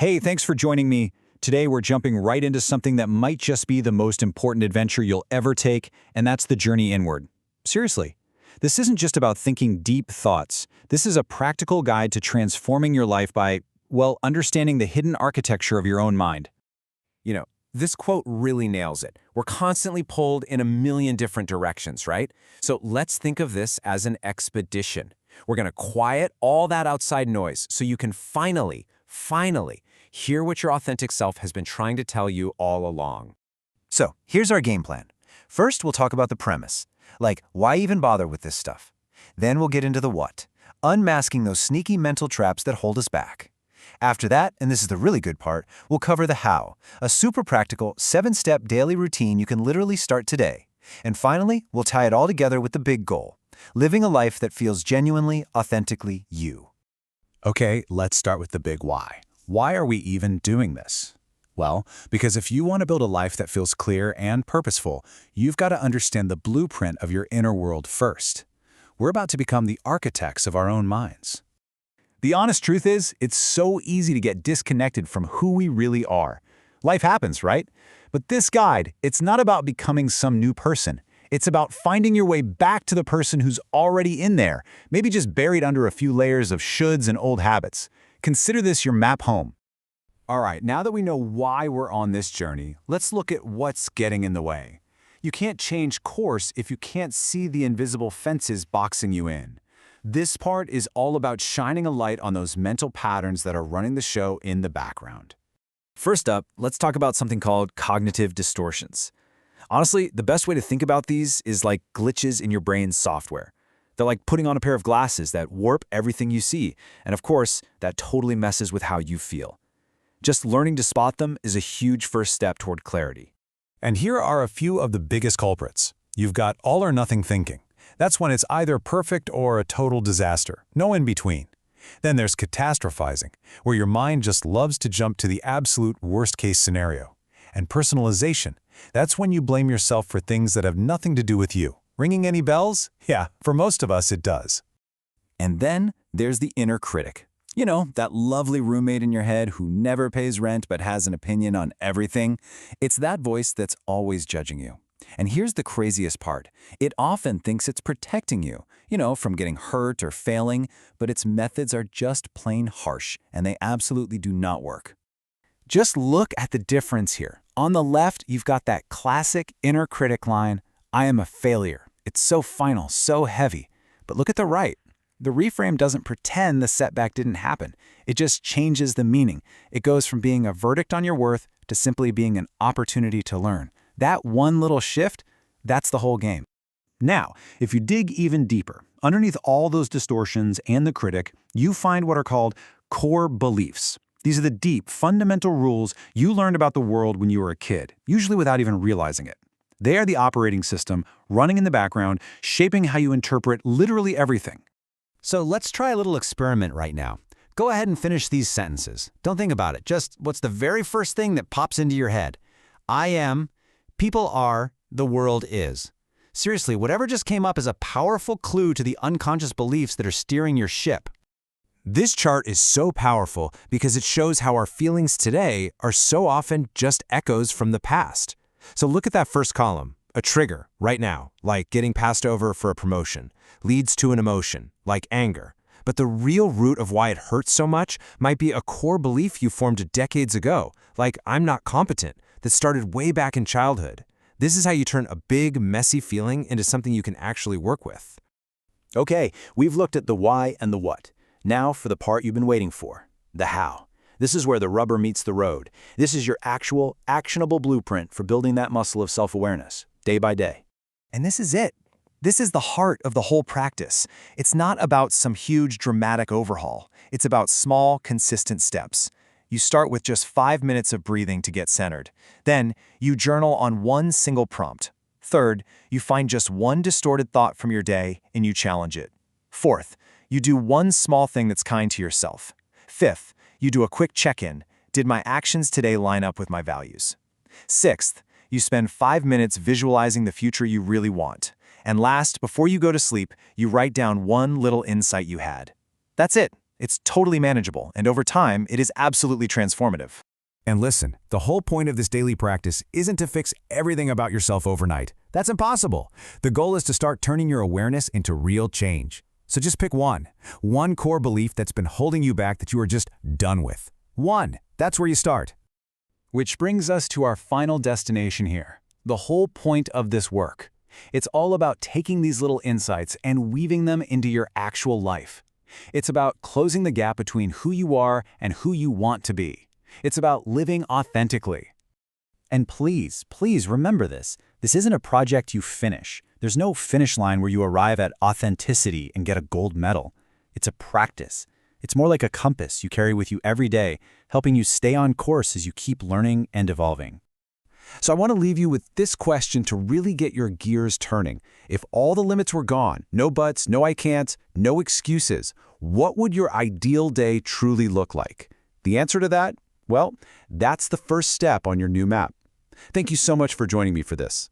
Hey, thanks for joining me. Today we're jumping right into something that might just be the most important adventure you'll ever take, and that's the journey inward. Seriously, this isn't just about thinking deep thoughts. This is a practical guide to transforming your life by, well, understanding the hidden architecture of your own mind. You know, this quote really nails it. We're constantly pulled in a million different directions, right? So let's think of this as an expedition. We're going to quiet all that outside noise so you can finally hear what your authentic self has been trying to tell you all along. So, here's our game plan. First, we'll talk about the premise, like why even bother with this stuff? Then we'll get into the what, unmasking those sneaky mental traps that hold us back. After that, and this is the really good part, we'll cover the how, a super practical 7-step daily routine you can literally start today. And finally, we'll tie it all together with the big goal, living a life that feels genuinely, authentically you. Okay, let's start with the big why. Why are we even doing this? Well, because if you want to build a life that feels clear and purposeful, you've got to understand the blueprint of your inner world first. We're about to become the architects of our own minds. The honest truth is, it's so easy to get disconnected from who we really are. Life happens, right? But this guide, it's not about becoming some new person. It's about finding your way back to the person who's already in there, maybe just buried under a few layers of shoulds and old habits. Consider this your map home. All right, now that we know why we're on this journey, let's look at what's getting in the way. You can't change course if you can't see the invisible fences boxing you in. This part is all about shining a light on those mental patterns that are running the show in the background. First up, let's talk about something called cognitive distortions. Honestly, the best way to think about these is like glitches in your brain's software. They're like putting on a pair of glasses that warp everything you see, and of course, that totally messes with how you feel. Just learning to spot them is a huge first step toward clarity. And here are a few of the biggest culprits. You've got all or nothing thinking. That's when it's either perfect or a total disaster, no in between. Then there's catastrophizing, where your mind just loves to jump to the absolute worst-case scenario. And personalization, that's when you blame yourself for things that have nothing to do with you. Ringing any bells? Yeah, for most of us it does. And then there's the inner critic. You know, that lovely roommate in your head who never pays rent but has an opinion on everything. It's that voice that's always judging you. And here's the craziest part. It often thinks it's protecting you, from getting hurt or failing, but its methods are just plain harsh, and they absolutely do not work. Just look at the difference here. On the left, you've got that classic inner critic line, "I am a failure." It's so final, so heavy. But look at the right. The reframe doesn't pretend the setback didn't happen. It just changes the meaning. It goes from being a verdict on your worth to simply being an opportunity to learn. That one little shift, that's the whole game. Now, if you dig even deeper, underneath all those distortions and the critic, you find what are called core beliefs. These are the deep, fundamental rules you learned about the world when you were a kid, usually without even realizing it. They are the operating system running in the background, shaping how you interpret literally everything. So let's try a little experiment right now. Go ahead and finish these sentences. Don't think about it. Just what's the very first thing that pops into your head? I am, people are, the world is. Seriously, whatever just came up is a powerful clue to the unconscious beliefs that are steering your ship. This chart is so powerful because it shows how our feelings today are so often just echoes from the past. So look at that first column, a trigger, right now, like getting passed over for a promotion, leads to an emotion, like anger. But the real root of why it hurts so much might be a core belief you formed decades ago, like I'm not competent, that started way back in childhood. This is how you turn a big, messy feeling into something you can actually work with. Okay, we've looked at the why and the what. Now for the part you've been waiting for, the how. This is where the rubber meets the road. This is your actual, actionable blueprint for building that muscle of self-awareness, day by day. And this is it. This is the heart of the whole practice. It's not about some huge, dramatic overhaul. It's about small, consistent steps. You start with just 5 minutes of breathing to get centered. Then, you journal on one single prompt. Third, you find just one distorted thought from your day and you challenge it. Fourth, you do one small thing that's kind to yourself. Fifth, you do a quick check-in. Did my actions today line up with my values? Sixth, you spend 5 minutes visualizing the future you really want. And last, before you go to sleep, you write down one little insight you had. That's it. It's totally manageable, and over time, it is absolutely transformative. And listen, the whole point of this daily practice isn't to fix everything about yourself overnight. That's impossible. The goal is to start turning your awareness into real change. So just pick one core belief that's been holding you back that you are just done with. One, that's where you start. Which brings us to our final destination here, the whole point of this work. It's all about taking these little insights and weaving them into your actual life. It's about closing the gap between who you are and who you want to be. It's about living authentically. And please, please remember this. This isn't a project you finish. There's no finish line where you arrive at authenticity and get a gold medal. It's a practice. It's more like a compass you carry with you every day, helping you stay on course as you keep learning and evolving. So I want to leave you with this question to really get your gears turning. If all the limits were gone, no buts, no I can't, no excuses, what would your ideal day truly look like? The answer to that? Well, that's the first step on your new map. Thank you so much for joining me for this.